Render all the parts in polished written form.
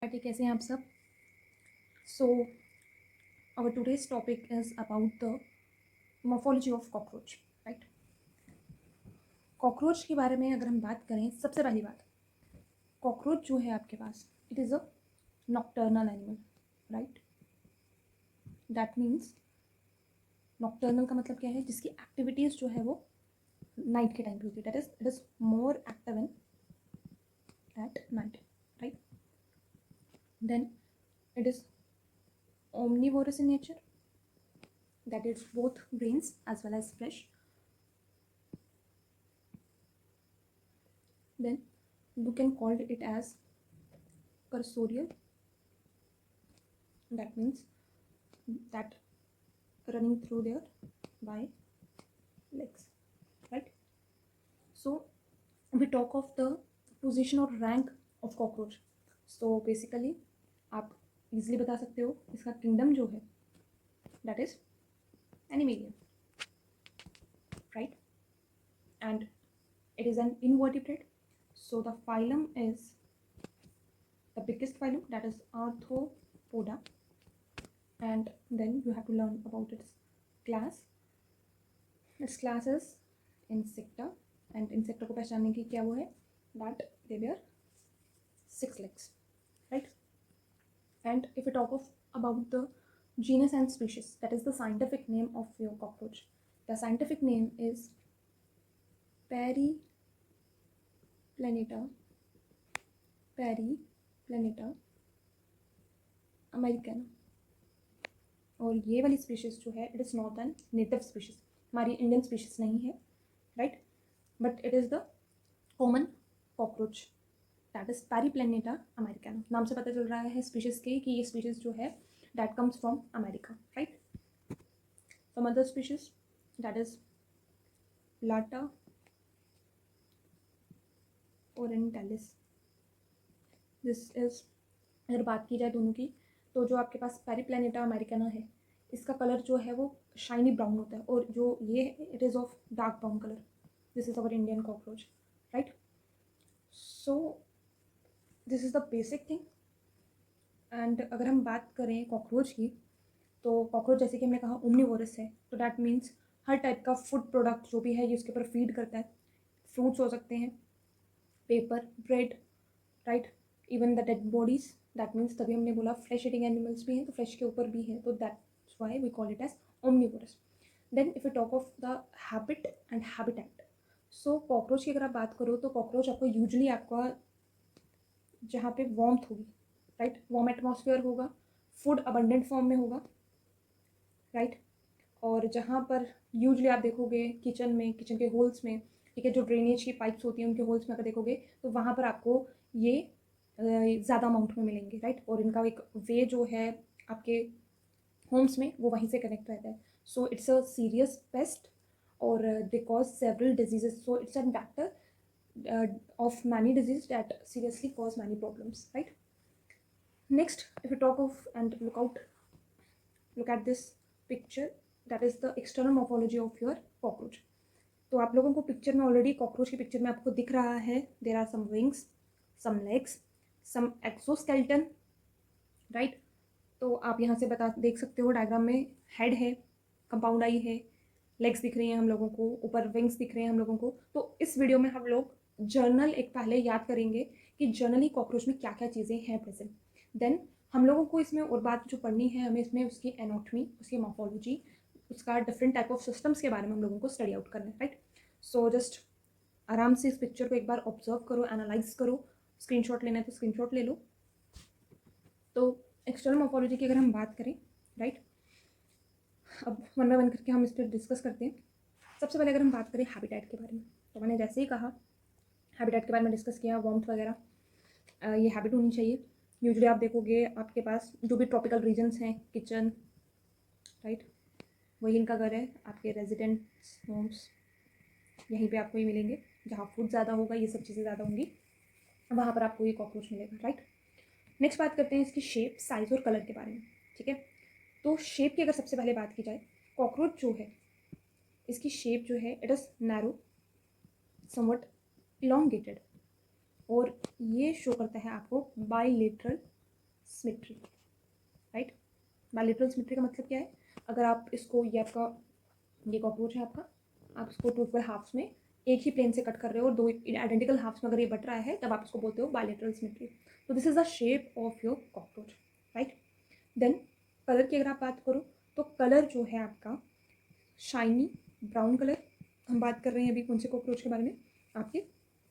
कैसे हैं आप सब। So our today's topic is about the morphology of cockroach. Right, cockroach के बारे में अगर हम बात करें, सबसे पहली बात, कॉकरोच जो है आपके पास, it is a nocturnal animal. Right, that means nocturnal का मतलब क्या है, जिसकी एक्टिविटीज़ जो है वो नाइट के टाइम पे होती है। That is it is more active in at night. Right, then it is omnivorous in nature, that is both grains as well as fish. Then you can call it as cursorial, that means that running through there by legs. Right, so we talk of the position or rank of cockroach. So basically आप easily बता सकते हो इसका kingdom जो है that is animalian. Right, and it is an invertebrate. So the phylum is the biggest phylum, that is Arthropoda, and then you have to learn about its class. Its class is Insecta, and Insecta को पहचानने की क्या वो है, that they bear 6 legs. Right, and if we talk of about the genus and species, that is the scientific name of your cockroach. The scientific name is Periplaneta American. और ये वाली species जो है it is not an native species, हमारी Indian species नहीं है। Right, but it is the common cockroach, that is Periplaneta americana. नाम से पता चल रहा है स्पीशीज़ के कि ये स्पीशीज़ जो है that comes from America. Right, some other species that is Blatta orientalis. This is, अगर बात की जाए दोनों की, तो जो आपके पास पैरीप्लेनेटा अमेरिकाना है इसका कलर जो है वो शाइनी ब्राउन होता है, और जो ये है it is of dark brown colour. This is our Indian cockroach. Right, so this is the basic thing. And अगर हम बात करें कॉकरोच की, तो कॉकरोच जैसे कि हमने कहा ओमनीवोरस है, तो डैट मीन्स हर टाइप का फूड प्रोडक्ट जो भी है ये उसके ऊपर फीड करता है। फ्रूट्स हो सकते हैं, paper, bread, right, even the dead bodies, that means तभी हमने बोला फ्लेश ईटिंग एनिमल्स भी हैं तो फ्लेश के ऊपर भी है, तो that's why we call it as omnivorous. Then if you talk of the habit and habitat, so cockroach की अगर आप बात करो तो कॉकरोच आपको यूजली आपका जहाँ पे वार्मथ होगी, राइट, वार्म एटमॉस्फेयर होगा, फूड अबंडेंट फॉर्म में होगा। राइट, और जहाँ पर यूजली आप देखोगे किचन में, किचन के होल्स में, ठीक है, जो ड्रेनेज की पाइप्स होती हैं उनके होल्स में अगर देखोगे तो वहाँ पर आपको ये ज़्यादा अमाउंट में मिलेंगे। राइट, और इनका एक वे जो है आपके होम्स में वो वहीं से कनेक्ट रहता है। So it's a serious pest और they cause several diseases, so it's an vector of many diseases that seriously cause many problems. Right, next if you talk of and look at this picture, that is the external morphology of your cockroach. तो आप लोगों को picture में already cockroach की picture में आपको दिख रहा है there are some wings, some legs, some exoskeleton. Right, तो आप यहाँ से देख सकते हो डायग्राम में हेड है, कंपाउंड आई है, लेग्स दिख रही हैं हम लोगों को, ऊपर विंग्स दिख रहे हैं हम लोगों को। तो इस वीडियो में हम लोग जर्नल एक पहले याद करेंगे कि जर्नली कॉकरोच में क्या क्या चीज़ें हैं प्रेजेंट। देन हम लोगों को इसमें और बात जो पढ़नी है, हमें इसमें उसकी एनाटॉमी, उसकी मॉर्फोलॉजी, उसका डिफरेंट टाइप ऑफ सिस्टम्स के बारे में हम लोगों को स्टडी आउट करना है। राइट, सो जस्ट आराम से इस पिक्चर को एक बार ऑब्जर्व करो, एनालाइज करो, स्क्रीनशॉट लेना है तो स्क्रीनशॉट ले लो। तो एक्सटर्नल मॉर्फोलॉजी की अगर हम बात करें, राइट, अब वन बाय वन करके हम इस पर डिस्कस करते हैं। सबसे पहले अगर हम बात करें हैबिटेट के बारे में, तो मैंने जैसे ही कहा हैबिटेट के बारे में डिस्कस किया, वार्मथ वगैरह, ये हैबिट होनी चाहिए। यूजुअली आप देखोगे आपके पास जो भी ट्रॉपिकल रीजन्स हैं, किचन, राइट, वही इनका घर है, आपके रेजिडेंट्स होम्स यहीं पे आपको ये मिलेंगे, जहाँ फूड ज़्यादा होगा, ये सब चीज़ें ज़्यादा होंगी, वहाँ पर आपको ये कॉकरोच मिलेगा। राइट, नेक्स्ट बात करते हैं इसकी शेप, साइज़ और कलर के बारे में। ठीक है, तो शेप की अगर सबसे पहले बात की जाए, कॉकरोच जो है इसकी शेप जो है it is narrow, somewhat elongated, और ये शो करता है आपको bilateral symmetry, right. Bilateral symmetry का मतलब क्या है, अगर आप इसको, ये आपका ये कॉकरोच है आपका, आप इसको टू इक्वल हाफ्स में एक ही प्लेन से कट कर रहे हो और दो आइडेंटिकल हाफ्स में अगर ये बट रहा है तब आप इसको बोलते हो बायलैटरल सिमेट्री। तो this is the shape of your cockroach, right. Then colour की अगर आप बात करो तो कलर जो है आपका शाइनी ब्राउन कलर, हम बात कर रहे हैं अभी कौन से कॉकरोच के बारे में, आपके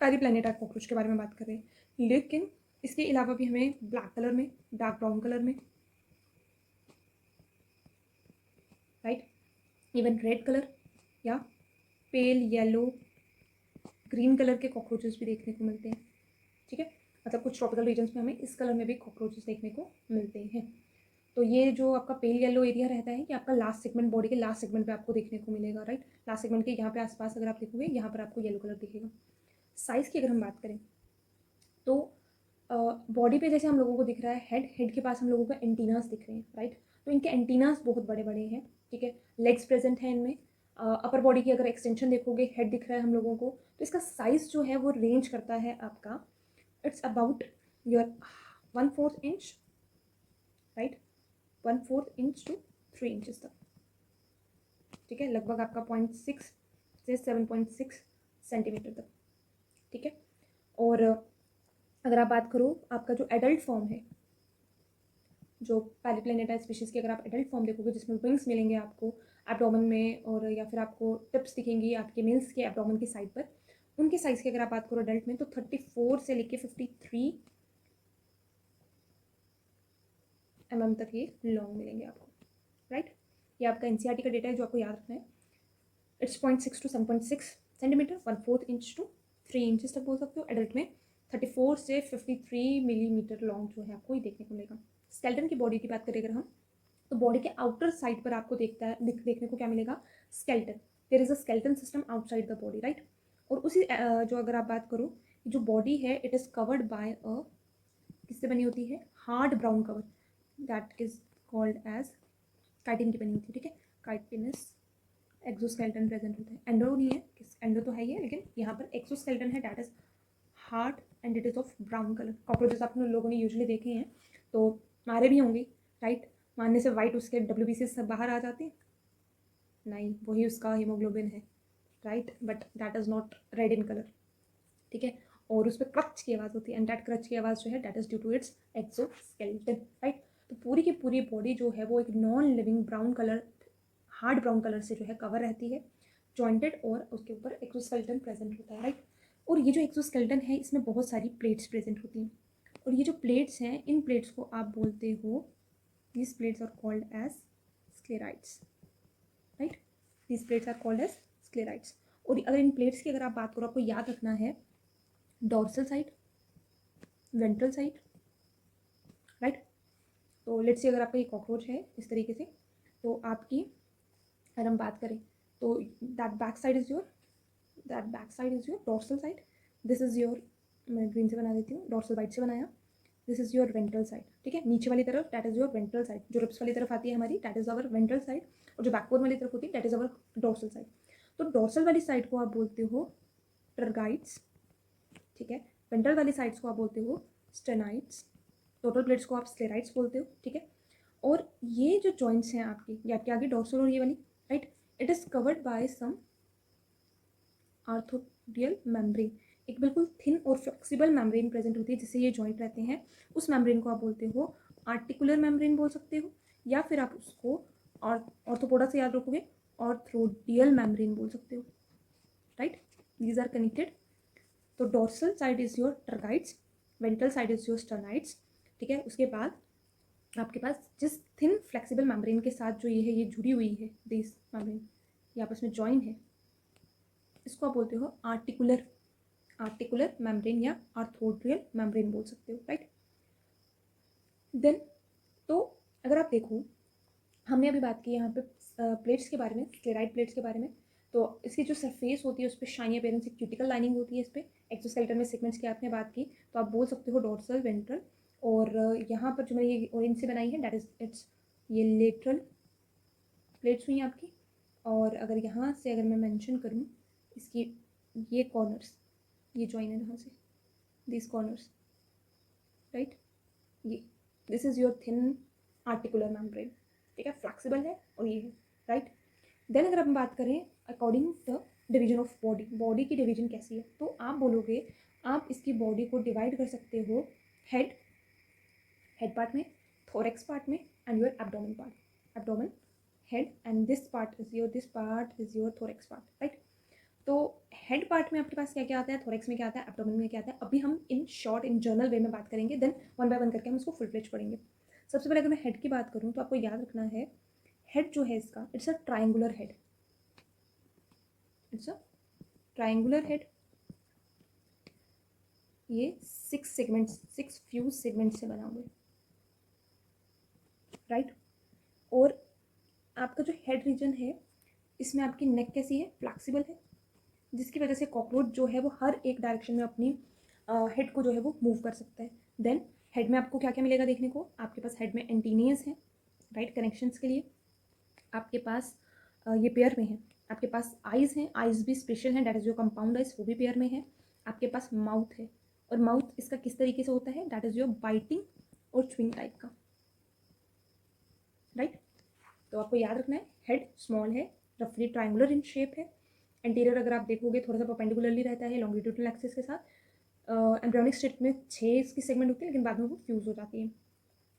पेरीप्लैनेटा कॉकरोच के बारे में बात कर रहे हैं। लेकिन इसके अलावा भी हमें ब्लैक कलर में, डार्क ब्राउन कलर में, राइट, इवन रेड कलर या पेल येलो ग्रीन कलर के कॉकरोचेस भी देखने को मिलते हैं, ठीक है। मतलब कुछ ट्रॉपिकल रीजन्स में हमें इस कलर में भी कॉकरोचेस देखने को मिलते हैं। तो ये जो आपका पेल येलो एरिया रहता है कि आपका लास्ट सेगमेंट, बॉडी के लास्ट सेगमेंट पे आपको देखने को मिलेगा, राइट। लास्ट सेगमेंट के यहाँ पे आसपास अगर आप देखोगे यहाँ पर आपको येलो कलर दिखेगा। साइज़ की अगर हम बात करें तो बॉडी पे जैसे हम लोगों को दिख रहा है हेड के पास हम लोगों को एंटीनास दिख रहे हैं, राइट। तो इनके एंटीनास बहुत बड़े बड़े हैं, ठीक है। लेग्स प्रेजेंट हैं इनमें। अपर बॉडी की अगर एक्सटेंशन देखोगे, हेड दिख रहा है हम लोगों को, तो इसका साइज़ जो है वो रेंज करता है आपका, it's about your 1/4 inch, right, 1/4 inch to 3 inches तक, ठीक है। लगभग आपका 0.6 से 7.6 सेंटीमीटर तक, ठीक है। और अगर आप बात करो आपका जो एडल्ट फॉर्म है, जो पेरीप्लैनेटा स्पीशीज़ की अगर आप एडल्ट फॉर्म देखोगे जिसमें विंग्स मिलेंगे आपको एब्डोमेन में, और या फिर आपको टिप्स दिखेंगी आपके मेल्स के एब्डोमेन की साइड पर, उनके साइज़ की अगर आप बात करो एडल्ट में तो 34 से लेके 53 mm तक ये लॉन्ग मिलेंगे आपको, राइट। ये आपका एनसीईआरटी का डेटा है जो आपको याद रखना है। It's 0.6 to 7.6 centimetre, 1/4 inch to 3 inches तक बोल सकते हो। एडल्ट में 34 से 53 मिलीमीटर लॉन्ग जो है आपको ये देखने को मिलेगा। स्केलेटन की बॉडी की बात करें अगर हम, तो बॉडी के आउटर साइड पर आपको देखने को क्या मिलेगा, skeleton. There is a skeleton system outside the body, right. और उसी जो अगर आप बात करो, जो बॉडी है it is covered by a, किससे बनी होती है, hard brown cover, that is called as, chitin की बनी होती है, ठीक है। काइटिनस एक्सोस्केलेटन प्रेजेंट होता है, एंडो नहीं है, एंडो तो है ही है, लेकिन यहाँ पर एक्सोस्केलेटन है, that is hard and it is of brown colour. Cockroaches आप लोगों ने यूजुअली देखे हैं तो मारे भी होंगे, राइट। मारने से वाइट उसके WBC सब बाहर आ जाते हैं, नहीं, वही उसका हीमोग्लोबिन है, right, but that is not red in colour, ठीक है। और उस पर क्रच की आवाज़ होती है, एंड दैट क्रच की आवाज़ जो है that is due to its exoskeleton, right. तो पूरी की पूरी बॉडी जो है वो एक non living brown colour, hard brown colour से जो है कवर रहती है, जॉइंटेड, और उसके ऊपर एक्सोस्केलेटन प्रेजेंट होता है, राइट। और ये जो एक्सोस्केलेटन है इसमें बहुत सारी प्लेट्स प्रेजेंट होती हैं, और ये जो प्लेट्स हैं इन प्लेट्स को आप बोलते हो, these plates are called as sclerites, right, these plates are called as sclerites। और अगर इन प्लेट्स की अगर आप बात करो, आपको याद रखना है dorsal side, ventral side, right. तो लेट्स से अगर आपका ये कॉकरोच है इस तरीके से, तो आपकी अगर हम बात करें तो that back side is your dorsal side, this is your, मैं ग्रीन से बना देती हूँ, डॉर्सल वाइट से बनाया, this is your ventral side, ठीक है। नीचे वाली तरफ that is your ventral side, जो रिप्स वाली तरफ आती है हमारी that is our ventral side, और जो बैकबोन वाली तरफ होती है that is our dorsal side. तो डॉर्सल वाली साइड को आप बोलते हो ट्रगाइट्स, ठीक है। वेंट्रल वाली साइड्स को आप बोलते हो स्टेनाइट्स, टोटल प्लेट्स को आप स्क्लेराइट्स बोलते हो, ठीक है। और ये जो जॉइंट्स हैं आपकी, ये आपके आगे डॉर्सल और ये वाली, right, it is covered by some arthrodial membrane, एक बिल्कुल थिन और फ्लेक्सिबल मेम्ब्रेन प्रेजेंट होती है जिससे ये जॉइंट रहते हैं। उस मेम्ब्रेन को आप बोलते हो आर्टिकुलर मेम्ब्रेन बोल सकते हो, या फिर आप उसको ऑर्थोपोडा से याद रखोगे ऑर्थोडियल मेम्ब्रेन बोल सकते हो, राइट। These are connected. तो dorsal side is your tergites, ventral side is your sternites, ठीक है। उसके बाद आपके पास जिस थिन फ्लेक्सिबल मेम्ब्रेन के साथ जो ये है, ये जुड़ी हुई है, दिस मेम्ब्रेन ये आपस में जॉइन है, इसको आप बोलते हो आर्टिकुलर मेम्ब्रेन या आर्थोडियल मेम्ब्रेन बोल सकते हो, राइट। देन तो अगर आप देखो, हमने अभी बात की यहाँ पे प्लेट्स के बारे में, स्क्लेराइड प्लेट्स के बारे में। तो इसकी जो सरफेस होती है उस पर शाइनी अपीयरेंस, एक क्यूटिकल लाइनिंग होती है इस पर। एक्सोस्केलेटन में सेगमेंट्स की आपने बात की तो आप बोल सकते हो डॉर्सल, वेंट्रल, और यहाँ पर जो मैंने ये ऑरेंज से बनाई है दैट इज इट्स ये लेटरल प्लेट्स हुई आपकी। और अगर यहाँ से अगर मैं मेंशन करूँ इसकी, ये कॉर्नर्स, ये जॉइन है यहाँ से, दिस कॉर्नर्स, राइट, ये this is your thin articular membrane, ठीक है, फ्लेक्सिबल है और ये है, राइट। देन अगर हम बात करें according the division of body, body की डिवीजन कैसी है, तो आप बोलोगे आप इसकी बॉडी को डिवाइड कर सकते हो हेड पार्ट में, थोरेक्स पार्ट में and your abdomen part, abdomen, head and this part is your thorax part, right. तो हेड पार्ट में आपके पास क्या क्या आता है, थोरेक्स में क्या आता है, एब्डोमेन में क्या आता है, अभी हम इन शॉर्ट इन जर्नल वे में बात करेंगे, देन वन बाय वन करके हम इसको फुल फ्लेज पढ़ेंगे। सबसे पहले अगर मैं हेड की बात करूँ तो आपको याद रखना है हेड जो है इसका it's a triangular head, it's a triangular head. ये 6 फ्यूज सेगमेंट से बना हुआ है, राइट। और आपका जो हेड रीजन है इसमें आपकी नेक कैसी है, फ्लेक्सिबल है, जिसकी वजह से कॉकरोच जो है वो हर एक डायरेक्शन में अपनी हेड को जो है वो मूव कर सकता है। देन हेड में आपको क्या क्या मिलेगा देखने को, आपके पास हेड में एंटीनियस हैं, राइट, कनेक्शंस के लिए। आपके पास ये पेयर में है, आपके पास आइज़ हैं, आइज़ भी स्पेशल हैं, that is your compound eyes, वो भी पेयर में है। आपके पास माउथ है, और माउथ इसका किस तरीके से होता है, डैट इज़ योर बाइटिंग और च्विंग टाइप का, राइट। तो आपको याद रखना है हेड स्मॉल है, रफली ट्राइंगुलर इन शेप है, एंटीरियर अगर आप देखोगे थोड़ा सा परपेंडिकुलरली रहता है लॉन्गिट्यूडनल एक्सिस के साथ। एम्ब्रियोनिक स्टेट में 6 इसकी सेगमेंट होती है, लेकिन बाद में वो फ्यूज हो जाती है।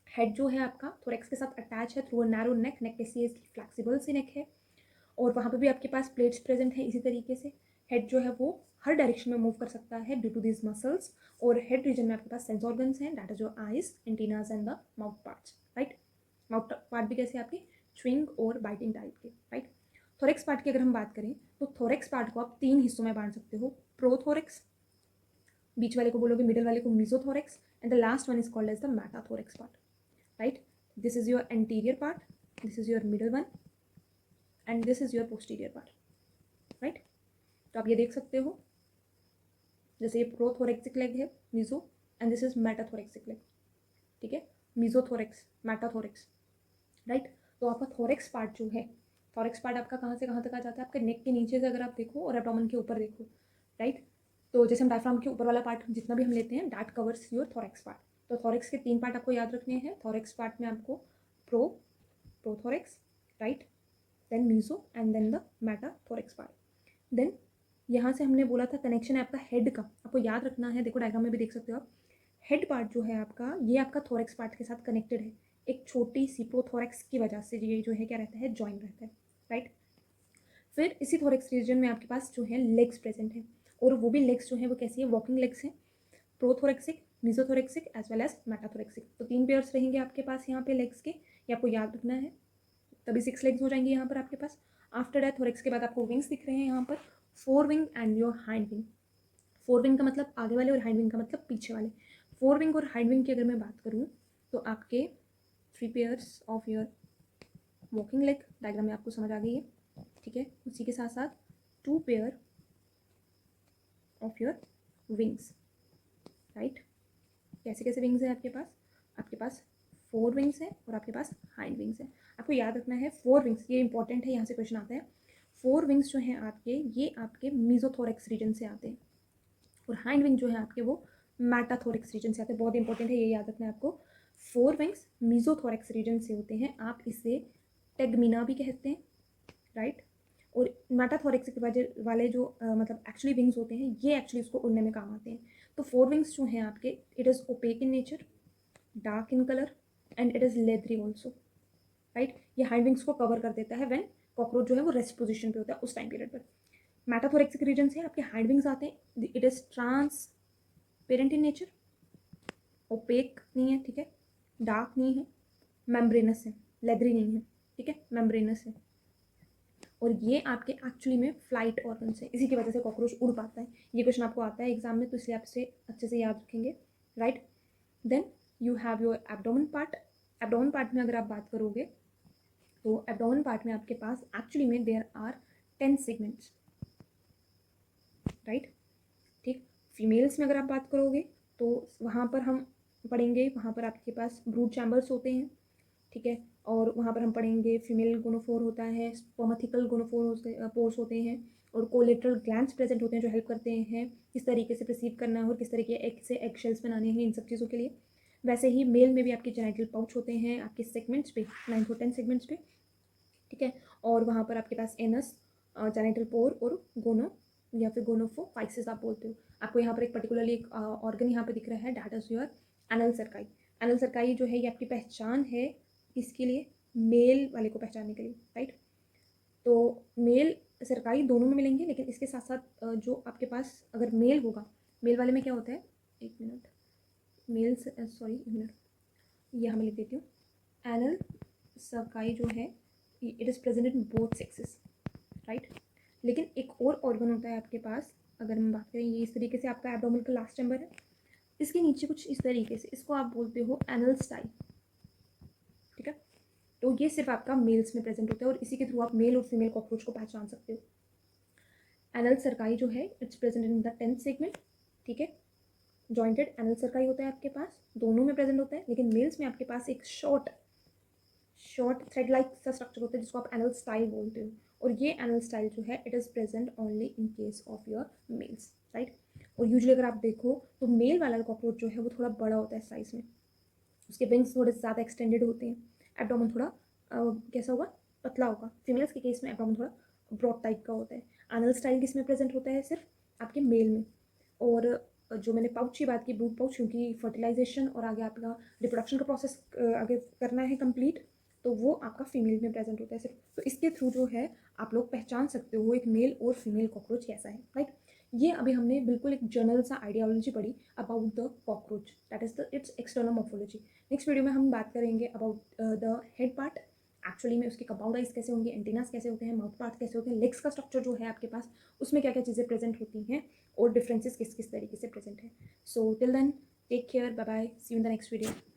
हेड जो है आपका थोरेक्स के साथ अटैच है थ्रू अ नैरो नेक, नेक कैसी है इसकी, फ्लेक्सिबल सी नेक है, और वहाँ पे भी आपके पास प्लेट्स प्रेजेंट है। इसी तरीके से हेड जो है वो हर डायरेक्शन में मूव कर सकता है ड्यू टू दिस मसल्स, और हेड रीजन में आपके पास सेंस ऑर्गन्स हैं, that is your eyes, antennas and the mouth parts, right. Mouth part भी कैसे आपकी च्विंग और बाइटिंग टाइप के, राइट। थोरेक्स पार्ट की अगर हम बात करें तो थोरेक्स पार्ट को आप 3 हिस्सों में बांट सकते हो, प्रोथोरेक्स, बीच वाले को बोलोगे मिडिल वाले को mesothorax, and the last one is called as the metathorax part, right. This is your anterior part, this is your middle one and this is your posterior part, right. तो आप ये देख सकते हो जैसे ये प्रोथोरेक्सिक लेग है meso, and this is metathoracic leg, ठीक है, मीजोथोरेक्स, मेटाथोरेक्स, राइट। तो आपका थोरेक्स पार्ट जो है, थोरेक्स पार्ट आपका कहाँ से कहाँ तक आ जाता है, आपके नेक के नीचे से अगर आप देखो और एब्डोमेन के ऊपर देखो, राइट। तो जैसे हम डायफ्राम के ऊपर वाला पार्ट जितना भी हम लेते हैं that covers your thorax part. तो थोरेक्स के 3 पार्ट आपको याद रखने हैं। थोरेक्स पार्ट में आपको prothorax, right, then meso and then the metathorax part. Then यहाँ से हमने बोला था कनेक्शन है आपका हेड का, आपको याद रखना है, देखो डायग्राम में भी देख सकते हो आप, हेड पार्ट जो है आपका ये आपका थोरेक्स पार्ट के साथ कनेक्टेड है, एक छोटी सी प्रोथोरेक्स की वजह से ये जो है क्या रहता है, जॉइन रहता है, राइट। फिर इसी थोरेक्स रीजन में आपके पास जो है लेग्स प्रेजेंट है, और वो भी लेग्स जो है वो कैसी है, वॉकिंग लेग्स हैं, प्रोथोरेक्सिक, मीजोथोरेक्सिक एज वेल एज मेटाथोरेक्सिक। तो 3 पेयर्स रहेंगे आपके पास यहाँ पे लेग्स के, ये आपको याद रखना है, तभी 6 लेग्स हो जाएंगे यहाँ पर आपके पास। आफ्टर दैट थोरेक्स के बाद आपको विंग्स दिख रहे हैं यहाँ पर, 4 wing and your hind wing. 4 wing का मतलब आगे वाले और हाइंड विंग का मतलब पीछे वाले। 4 विंग और हाइंड विंग की अगर मैं बात करूँ तो आपके 3 pairs of your walking leg, diagram में आपको समझ आ गई है, ठीक है। उसी के साथ साथ 2 pair of your wings, right. कैसे कैसे विंग्स हैं आपके पास, आपके पास 4 विंग्स हैं और आपके पास हाइंड विंग्स हैं। आपको याद रखना है 4 विंग्स, ये इंपॉर्टेंट है, यहाँ से क्वेश्चन आता है। 4 विंग्स जो हैं आपके ये आपके मीजोथोरेक्स रीजन से आते हैं, और हाइंड विंग जो है आपके वो मेटाथोरेक्स रीजन से आते हैं। बहुत इंपॉर्टेंट है, ये याद रखना है आपको। 4 विंग्स मीजोथोरेक्स रीजन से होते हैं, आप इसे टेगमिना भी कहते हैं, राइट। और मेटाथोरेक्स वाले जो मतलब एक्चुअली विंग्स होते हैं ये एक्चुअली उसको उड़ने में काम आते हैं। तो 4 विंग्स जो हैं आपके, it is opaque in nature, dark in colour and it is leathery also, right. ये हाइंड विंग्स को कवर कर देता है व्हेन कॉकरोच जो है वो रेस्ट पोजीशन पे होता है उस टाइम पीरियड पर। मेटाथोरेक्सिक रीजन से आपके हाइंड विंग्स आते हैं, it is transparent in nature, opaque नहीं है, ठीक है, डार्क नहीं है, मेम्ब्रेनस है, लेदरी नहीं है, ठीक है, मेम्ब्रेनस है, और ये आपके एक्चुअली में फ्लाइट ऑर्गन्स है, इसी की वजह से कॉकरोच उड़ पाता है। ये क्वेश्चन आपको आता है एग्जाम में, तो इसलिए आप इसे अच्छे से याद रखेंगे, right. Then you have your abdomen part. Abdomen part में अगर आप बात करोगे तो एब्डोमेन पार्ट में आपके पास एक्चुअली में देयर आर 10 सेगमेंट्स, राइट, ठीक। फीमेल्स में अगर आप बात करोगे तो वहाँ पर हम पढ़ेंगे, वहाँ पर आपके पास ब्रूड चैम्बर्स होते हैं, ठीक है, और वहाँ पर हम पढ़ेंगे फीमेल गोनोफोर होता है, स्पर्मेथिकल गोनोफोर पोर्स होते हैं, और कोलेटरल ग्लैंड्स प्रेजेंट होते हैं जो हेल्प करते हैं किस तरीके से रिसीव करना है और किस तरीके एग से एग शेल्स बनाने हैं, इन सब चीज़ों के लिए। वैसे ही मेल में भी आपके जेनिटल पाउच होते हैं आपके सेगमेंट्स पे, 9 और 10 सेगमेंट्स पे, ठीक है। और वहाँ पर आपके पास एनस, जेनिटल पोर और गोनो या फिर गोनोफोफाइसिस आप बोलते हो। आपको यहाँ पर एक पर्टिकुलरली एक ऑर्गन यहाँ पे दिख रहा है, that is your anal cerci. Anal cerci जो है ये आपकी पहचान है इसके लिए, मेल वाले को पहचानने के लिए, राइट। तो मेल सरकारी दोनों में मिलेंगे, लेकिन इसके साथ साथ जो आपके पास अगर मेल होगा, मेल वाले में क्या होता है, एक मिनट, मेल सॉरी एक मिनट, ये हमें लिख देती हूँ। एनल सर्काई जो है it is present in both sexes, right. लेकिन एक और ऑर्गन होता है आपके पास, अगर हम बात करें, ये इस तरीके से आपका एब्डोमेन का लास्ट चैम्बर है, इसके नीचे कुछ इस तरीके से, इसको आप बोलते हो एनल स्टाइल, ठीक है। तो ये सिर्फ आपका मेल्स में प्रेजेंट होता है और इसी के थ्रू आप मेल और फीमेल कॉकरोच को पहचान सकते हो। एनल सर्काई जो है it's present in the 10th segment, ठीक है। जॉइंटेड एनल सर्काई होता है आपके पास, दोनों में प्रेजेंट होता है, लेकिन मेल्स में आपके पास एक शॉर्ट थ्रेड लाइक सा स्ट्रक्चर होता है जिसको आप एनल स्टाइल बोलते हो। और ये एनल स्टाइल जो है it is present only in case of your males, right. और यूजुअली अगर आप देखो तो मेल वाला कॉकरोच जो है वो थोड़ा बड़ा होता है साइज़ में, उसके विंग्स थोड़े ज़्यादा एक्सटेंडेड होते हैं, एब्डोमेन थोड़ा कैसा होगा, पतला होगा। फीमेल्स के केस में एब्डोमेन थोड़ा ब्रॉड टाइप का होता है। एनल स्टाइल किस में प्रेजेंट होता है, सिर्फ आपके मेल में। और जो मैंने पाउच की बात की, ब्रूड पाउच, क्योंकि फर्टिलाइजेशन और आगे आपका रिप्रोडक्शन का प्रोसेस आगे करना है कंप्लीट, तो वो आपका फीमेल में प्रेजेंट होता है सिर्फ। तो इसके थ्रू जो है आप लोग पहचान सकते हो एक मेल और फीमेल कॉकरोच कैसा है, राइट। ये अभी हमने बिल्कुल एक जनरल सा आइडियोलॉजी पढ़ी about the cockroach, that is the it's external morphology. Next video में हम बात करेंगे about the head part, actually में उसके कंपाउंड आइज कैसे होंगे, एंटीनास कैसे होते हैं, माउथ पार्ट कैसे होते हैं, लेग्स का स्ट्रक्चर जो है आपके पास उसमें क्या क्या चीज़ें प्रेजेंट होती हैं और डिफरेंसेस किस किस तरीके से प्रेजेंट है। So till then take care, bye bye, see you in the next video.